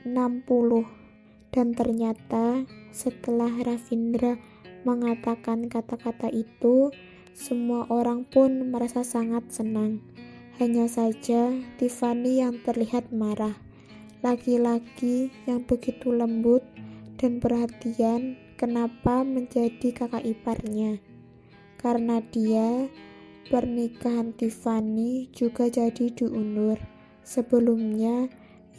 60. Dan ternyata setelah Ravindra mengatakan kata-kata itu, semua orang pun merasa sangat senang. Hanya saja Tiffany yang terlihat marah. Laki-laki yang begitu lembut dan perhatian kenapa menjadi kakak iparnya? Karena dia, pernikahan Tiffany juga jadi diundur. Sebelumnya,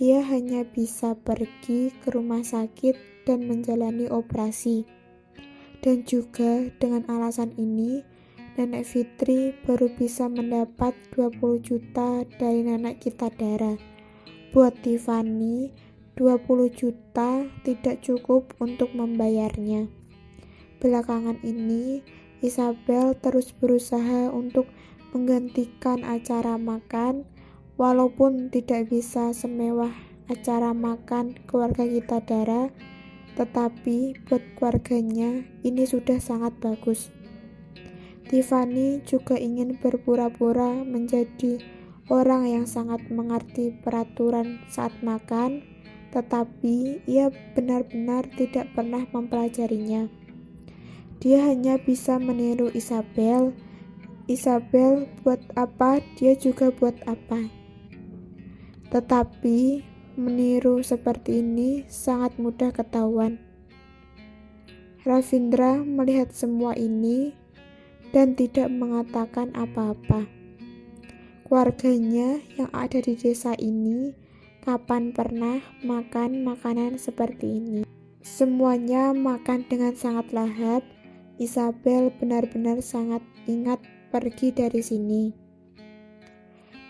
ia hanya bisa pergi ke rumah sakit dan menjalani operasi. Dan juga dengan alasan ini, Nenek Fitri baru bisa mendapat 20 juta dari nenek kita Dara. Buat Tiffany, 20 juta tidak cukup untuk membayarnya. Belakangan ini, Isabel terus berusaha untuk menggantikan acara makan, walaupun tidak bisa semewah acara makan keluarga kita Dara, tetapi buat keluarganya ini sudah sangat bagus. Tiffany juga ingin berpura-pura menjadi orang yang sangat mengerti peraturan saat makan, tetapi ia benar-benar tidak pernah mempelajarinya. Dia hanya bisa meniru Isabel. Isabel buat apa, dia juga buat apa. Tetapi meniru seperti ini sangat mudah ketahuan. Ravindra melihat semua ini dan tidak mengatakan apa-apa. Keluarganya yang ada di desa ini kapan pernah makan makanan seperti ini. Semuanya makan dengan sangat lahap. Isabel benar-benar sangat ingat pergi dari sini.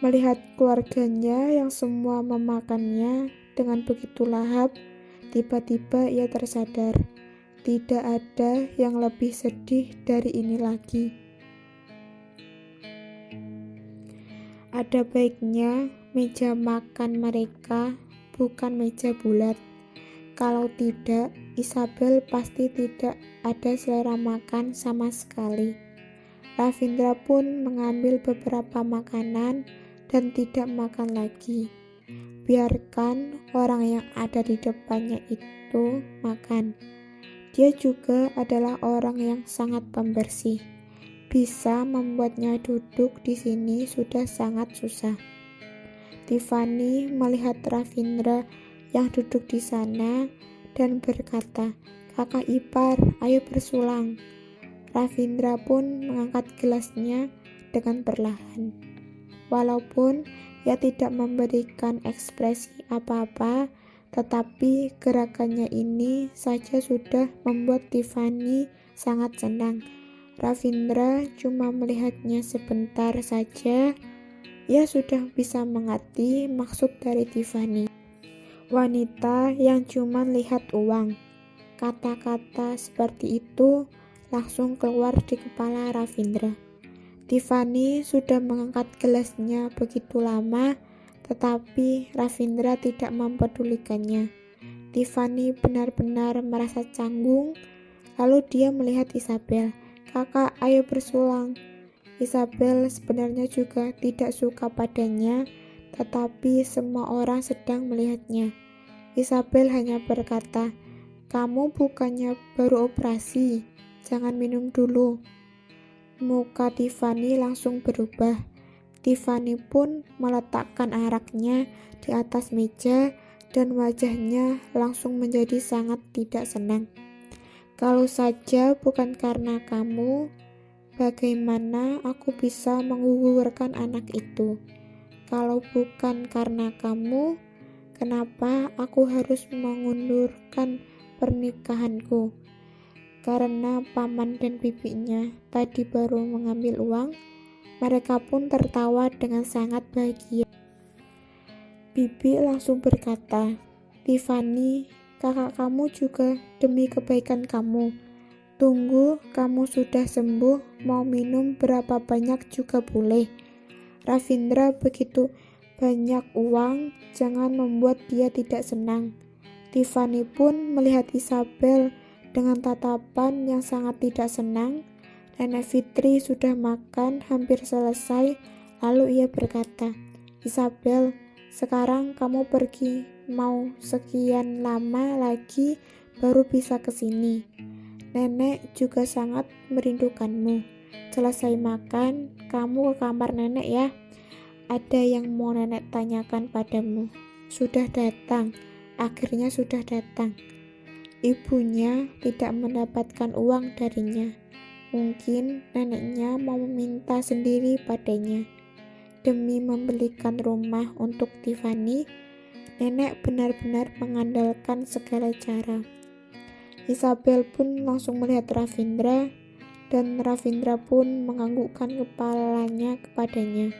Melihat keluarganya yang semua memakannya dengan begitu lahap, tiba-tiba ia tersadar, tidak ada yang lebih sedih dari ini lagi. Ada baiknya meja makan mereka bukan meja bulat. Kalau tidak, Isabel pasti tidak ada selera makan sama sekali. Ravindra pun mengambil beberapa makanan dan tidak makan lagi. Biarkan orang yang ada di depannya itu makan. Dia juga adalah orang yang sangat pembersih. Bisa membuatnya duduk di sini sudah sangat susah. Tiffany melihat Ravindra yang duduk di sana dan berkata, "Kakak ipar, ayo bersulang." Ravindra pun mengangkat gelasnya dengan perlahan. Walaupun ia tidak memberikan ekspresi apa-apa, tetapi gerakannya ini saja sudah membuat Tiffany sangat senang. Ravindra cuma melihatnya sebentar saja, ia sudah bisa mengerti maksud dari Tiffany. Wanita yang cuma lihat uang. Kata-kata seperti itu langsung keluar di kepala Ravindra. Tiffany sudah mengangkat gelasnya begitu lama, tetapi Ravindra tidak mempedulikannya. Tiffany benar-benar merasa canggung, lalu dia melihat Isabel. "Kakak, ayo bersulang." Isabel sebenarnya juga tidak suka padanya, tetapi semua orang sedang melihatnya. Isabel hanya berkata, "Kamu bukannya baru operasi, jangan minum dulu." Muka Tiffany langsung berubah. Tiffany pun meletakkan araknya di atas meja dan wajahnya langsung menjadi sangat tidak senang. "Kalau saja bukan karena kamu, bagaimana aku bisa menggugurkan anak itu? Kalau bukan karena kamu, kenapa aku harus mengundurkan pernikahanku?" Karena paman dan bibinya tadi baru mengambil uang, mereka pun tertawa dengan sangat bahagia. Bibi langsung berkata, "Tiffany, kakak kamu juga demi kebaikan kamu. Tunggu kamu sudah sembuh, mau minum berapa banyak juga boleh. Ravindra begitu banyak uang, jangan membuat dia tidak senang." Tiffany pun melihat Isabel dengan tatapan yang sangat tidak senang. Nenek Fitri sudah makan hampir selesai, lalu ia berkata, "Isabel, Sekarang kamu pergi, mau sekian lama lagi baru bisa ke sini. Nenek juga sangat merindukanmu. Selesai makan, kamu ke kamar nenek ya. Ada yang mau nenek tanyakan padamu. Sudah datang, akhirnya sudah datang. Ibunya tidak mendapatkan uang darinya. Mungkin neneknya mau meminta sendiri padanya. Demi membelikan rumah untuk Tiffany, nenek benar-benar mengandalkan segala cara. Isabel pun langsung melihat Ravindra, dan Ravindra pun menganggukkan kepalanya kepadanya.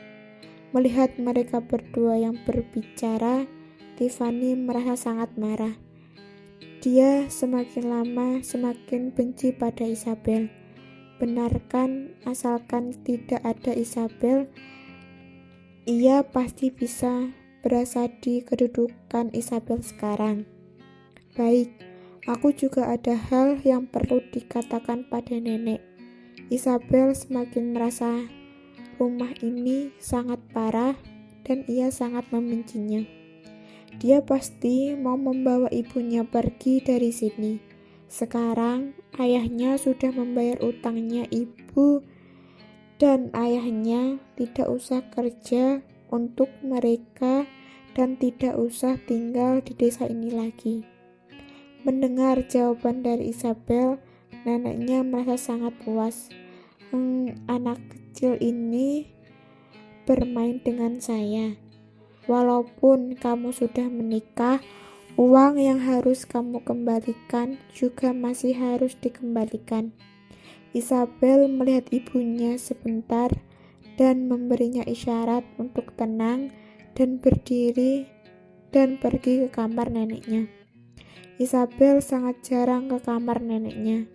Melihat mereka berdua yang berbicara, Tiffany merasa sangat marah. Dia semakin lama semakin benci pada Isabel. Benarkan, asalkan tidak ada Isabel, ia pasti bisa berasa di kedudukan Isabel sekarang. Baik, aku juga ada hal yang perlu dikatakan pada nenek. Isabel semakin merasa rumah ini sangat parah dan ia sangat membencinya. Dia pasti mau membawa ibunya pergi dari sini. Sekarang ayahnya sudah membayar utangnya ibu dan ayahnya tidak usah kerja untuk mereka dan tidak usah tinggal di desa ini lagi. Mendengar jawaban dari Isabel, neneknya merasa sangat puas. Anak kecil ini bermain dengan saya. Walaupun kamu sudah menikah, uang yang harus kamu kembalikan juga masih harus dikembalikan. Isabel melihat ibunya sebentar dan memberinya isyarat untuk tenang dan berdiri dan pergi ke kamar neneknya. Isabel sangat jarang ke kamar neneknya.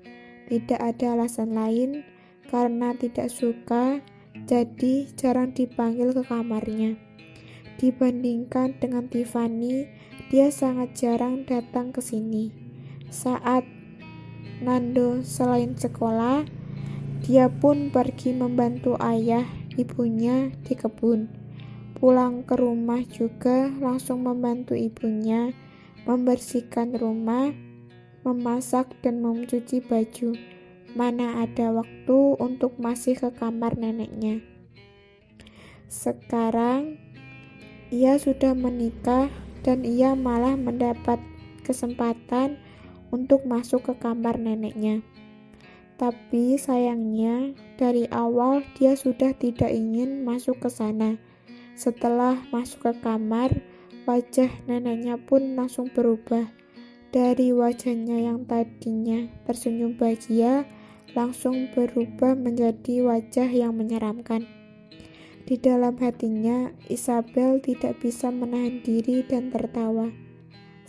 Tidak ada alasan lain, karena tidak suka, jadi jarang dipanggil ke kamarnya. Dibandingkan dengan Tiffany, dia sangat jarang datang ke sini. Saat Nando selain sekolah, dia pun pergi membantu ayah ibunya di kebun. Pulang ke rumah juga langsung membantu ibunya membersihkan rumah, memasak dan mencuci baju. Mana ada waktu untuk masih ke kamar neneknya. Sekarang ia sudah menikah dan ia malah mendapat kesempatan untuk masuk ke kamar neneknya. Tapi sayangnya dari awal dia sudah tidak ingin masuk ke sana. Setelah masuk ke kamar, wajah neneknya pun langsung berubah. Dari wajahnya yang tadinya tersenyum bahagia, langsung berubah menjadi wajah yang menyeramkan. Di dalam hatinya, Isabel tidak bisa menahan diri dan tertawa.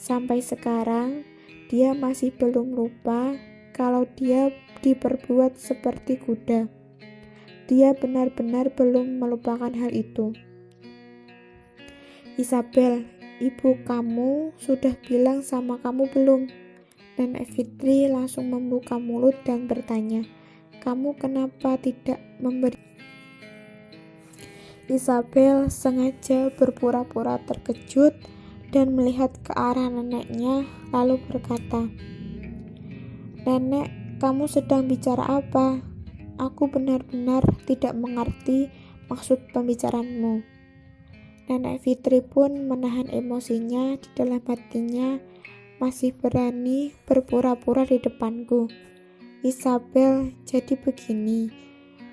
Sampai sekarang, dia masih belum lupa kalau dia diperbuat seperti kuda. Dia benar-benar belum melupakan hal itu. Isabel, ibu kamu sudah bilang sama kamu belum? Nenek Fitri langsung membuka mulut dan bertanya, kamu kenapa tidak memberi? Isabel sengaja berpura-pura terkejut dan melihat ke arah neneknya lalu berkata, Nenek, kamu sedang bicara apa? Aku benar-benar tidak mengerti maksud pembicaraanmu. Nenek Fitri pun menahan emosinya di dalam hatinya, masih berani berpura-pura di depanku. Isabel, jadi begini.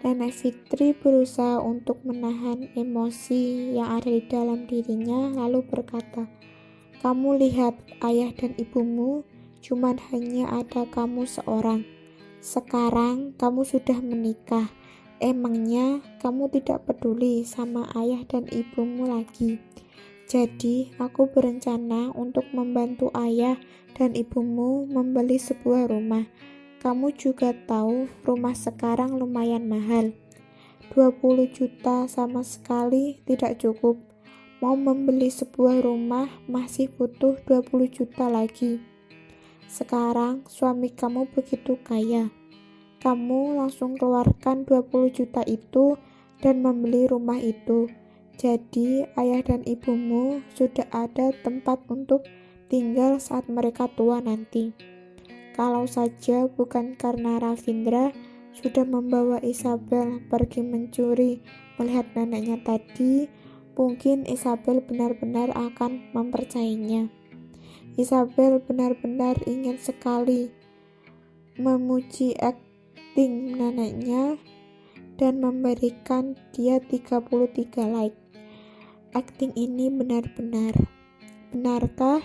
Nenek Fitri berusaha untuk menahan emosi yang ada di dalam dirinya lalu berkata, kamu lihat ayah dan ibumu, cuman hanya ada kamu seorang. Sekarang kamu sudah menikah. Emangnya kamu tidak peduli sama ayah dan ibumu lagi? Jadi aku berencana untuk membantu ayah dan ibumu membeli sebuah rumah. Kamu juga tahu rumah sekarang lumayan mahal. 20 juta sama sekali tidak cukup. Mau membeli sebuah rumah masih butuh 20 juta lagi. Sekarang suami kamu begitu kaya. Kamu langsung keluarkan 20 juta itu dan membeli rumah itu. Jadi ayah dan ibumu sudah ada tempat untuk tinggal saat mereka tua nanti. Kalau saja bukan karena Ravindra sudah membawa Isabel pergi mencuri melihat neneknya tadi, mungkin Isabel benar-benar akan mempercayainya. Isabel benar-benar ingin sekali memuji akting neneknya dan memberikan dia 33 like. Akting ini benar-benar. Benarkah,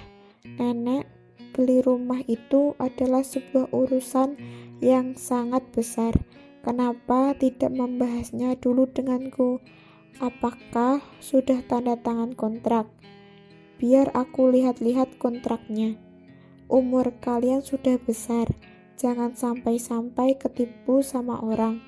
Nenek, beli rumah itu adalah sebuah urusan yang sangat besar? Kenapa tidak membahasnya dulu denganku? Apakah sudah tanda tangan kontrak? Biar aku lihat-lihat kontraknya. Umur kalian sudah besar, jangan sampai-sampai ketipu sama orang.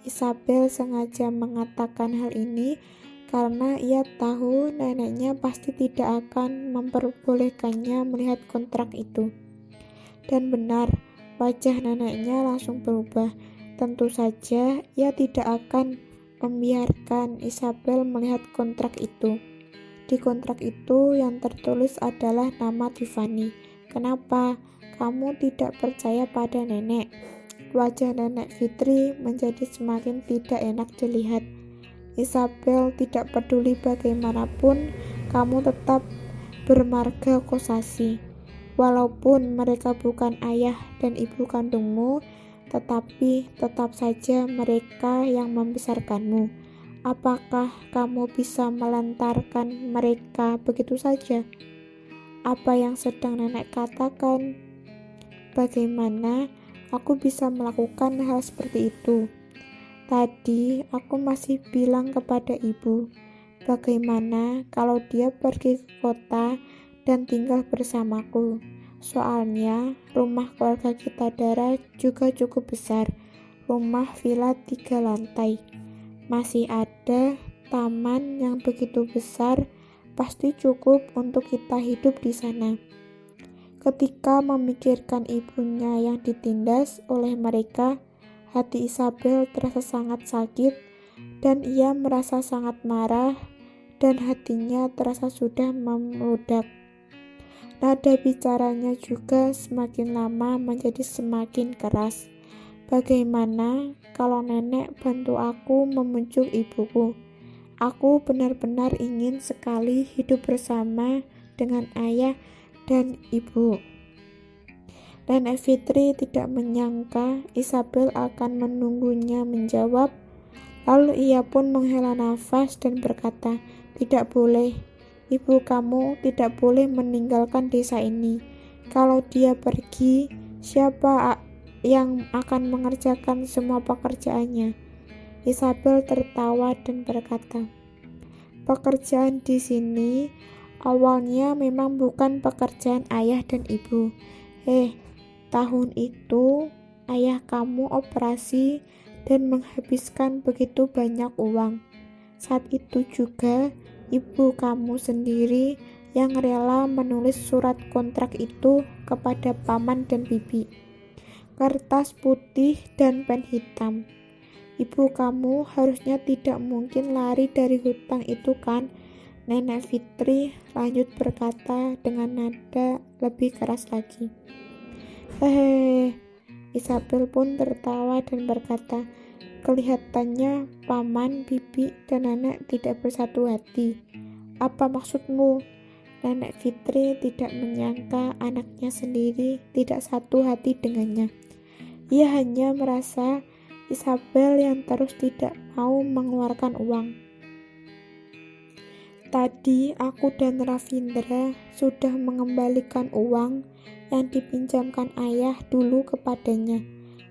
Isabel sengaja mengatakan hal ini karena ia tahu neneknya pasti tidak akan memperbolehkannya melihat kontrak itu. Dan benar, wajah neneknya langsung berubah. Tentu saja ia tidak akan membiarkan Isabel melihat kontrak itu. Di kontrak itu yang tertulis adalah nama Tiffany. Kenapa kamu tidak percaya pada nenek? Wajah Nenek Fitri menjadi semakin tidak enak dilihat. Isabel, tidak peduli bagaimanapun, kamu tetap bermarga Kosasi. Walaupun mereka bukan ayah dan ibu kandungmu, tetapi tetap saja mereka yang membesarkanmu. Apakah kamu bisa melantarkan mereka begitu saja? Apa yang sedang nenek katakan? Bagaimana aku bisa melakukan hal seperti itu? Tadi aku masih bilang kepada ibu, bagaimana kalau dia pergi ke kota dan tinggal bersamaku. Soalnya rumah keluarga kita Dara juga cukup besar, rumah villa 3 lantai. Masih ada taman yang begitu besar, pasti cukup untuk kita hidup di sana. Ketika memikirkan ibunya yang ditindas oleh mereka, hati Isabel terasa sangat sakit dan ia merasa sangat marah dan hatinya terasa sudah memeledak. Nada bicaranya juga semakin lama menjadi semakin keras. Bagaimana kalau nenek bantu aku memujuk ibuku? Aku benar-benar ingin sekali hidup bersama dengan ayah dan ibu. Nenek Fitri tidak menyangka Isabel akan menunggunya menjawab. Lalu ia pun menghela nafas dan berkata, tidak boleh. Ibu kamu tidak boleh meninggalkan desa ini. Kalau dia pergi, siapa yang akan mengerjakan semua pekerjaannya? Isabel tertawa dan berkata, pekerjaan di sini awalnya memang bukan pekerjaan ayah dan ibu. Tahun itu ayah kamu operasi dan menghabiskan begitu banyak uang. Saat itu juga ibu kamu sendiri yang rela menulis surat kontrak itu kepada paman dan bibi. Kertas putih dan pen hitam. Ibu kamu harusnya tidak mungkin lari dari hutang itu kan? Nenek Fitri lanjut berkata dengan nada lebih keras lagi. Isabel pun tertawa dan berkata, kelihatannya paman, bibi, dan nenek tidak bersatu hati. Apa maksudmu? Nenek Fitri tidak menyangka anaknya sendiri tidak satu hati dengannya. Ia hanya merasa Isabel yang terus tidak mau mengeluarkan uang. Tadi aku dan Ravindra sudah mengembalikan uang yang dipinjamkan ayah dulu kepadanya.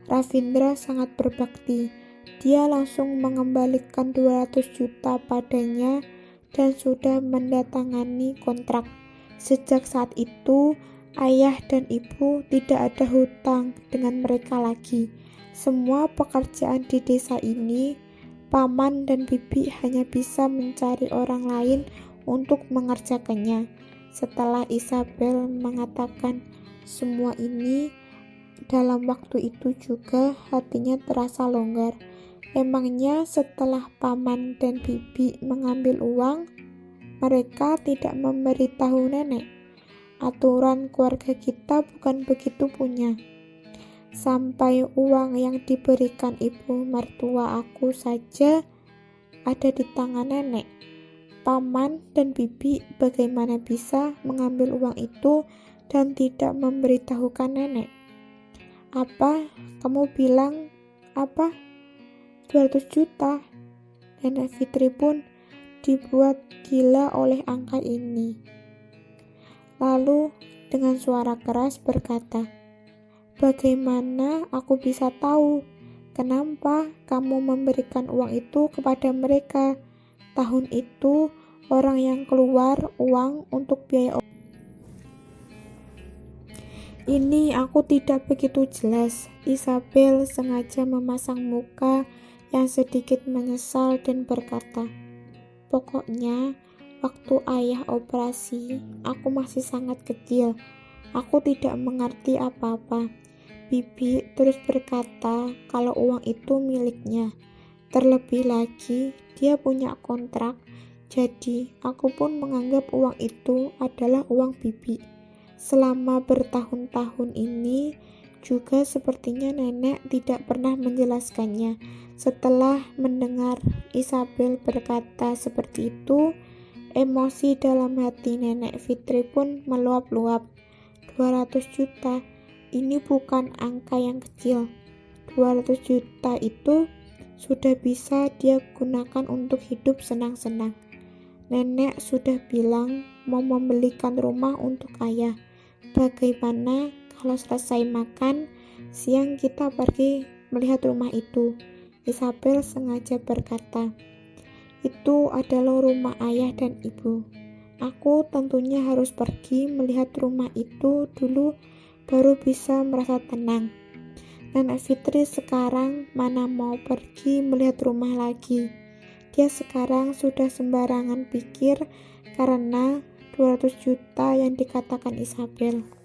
Ravindra sangat berbakti. Dia langsung mengembalikan 200 juta padanya dan sudah mendatangani kontrak. Sejak saat itu, ayah dan ibu tidak ada hutang dengan mereka lagi. Semua pekerjaan di desa ini, paman dan bibi hanya bisa mencari orang lain untuk mengerjakannya. Setelah Isabel mengatakan semua ini, dalam waktu itu juga hatinya terasa longgar. Emangnya setelah paman dan bibi mengambil uang, mereka tidak memberitahu nenek? Aturan keluarga kita bukan begitu punya. Sampai uang yang diberikan ibu mertua aku saja ada di tangan nenek. Paman dan bibi bagaimana bisa mengambil uang itu dan tidak memberitahukan nenek? Apa? Kamu bilang apa? 200 juta. Nenek Fitri pun dibuat gila oleh angka ini. Lalu dengan suara keras berkata, "Bagaimana aku bisa tahu? Kenapa kamu memberikan uang itu kepada mereka? Tahun itu orang yang keluar uang untuk biaya ini aku tidak begitu jelas." Isabel sengaja memasang muka yang sedikit menyesal dan berkata, "Pokoknya waktu ayah operasi aku masih sangat kecil. Aku tidak mengerti apa-apa." Bibi terus berkata kalau uang itu miliknya. Terlebih lagi, dia punya kontrak, jadi aku pun menganggap uang itu adalah uang bibi. Selama bertahun-tahun ini juga sepertinya nenek tidak pernah menjelaskannya. Setelah mendengar Isabel berkata seperti itu, emosi dalam hati nenek Fitri pun meluap-luap. 200 juta, ini bukan angka yang kecil. 200 juta itu sudah bisa dia gunakan untuk hidup senang-senang. Nenek sudah bilang mau membelikan rumah untuk ayah. Bagaimana kalau selesai makan siang kita pergi melihat rumah itu?" Isabel sengaja berkata, "Itu adalah rumah ayah dan ibu. Aku tentunya harus pergi melihat rumah itu dulu baru bisa merasa tenang. Nenek Fitri sekarang mana mau pergi melihat rumah lagi. Dia sekarang sudah sembarangan pikir karena 200 juta yang dikatakan Isabel."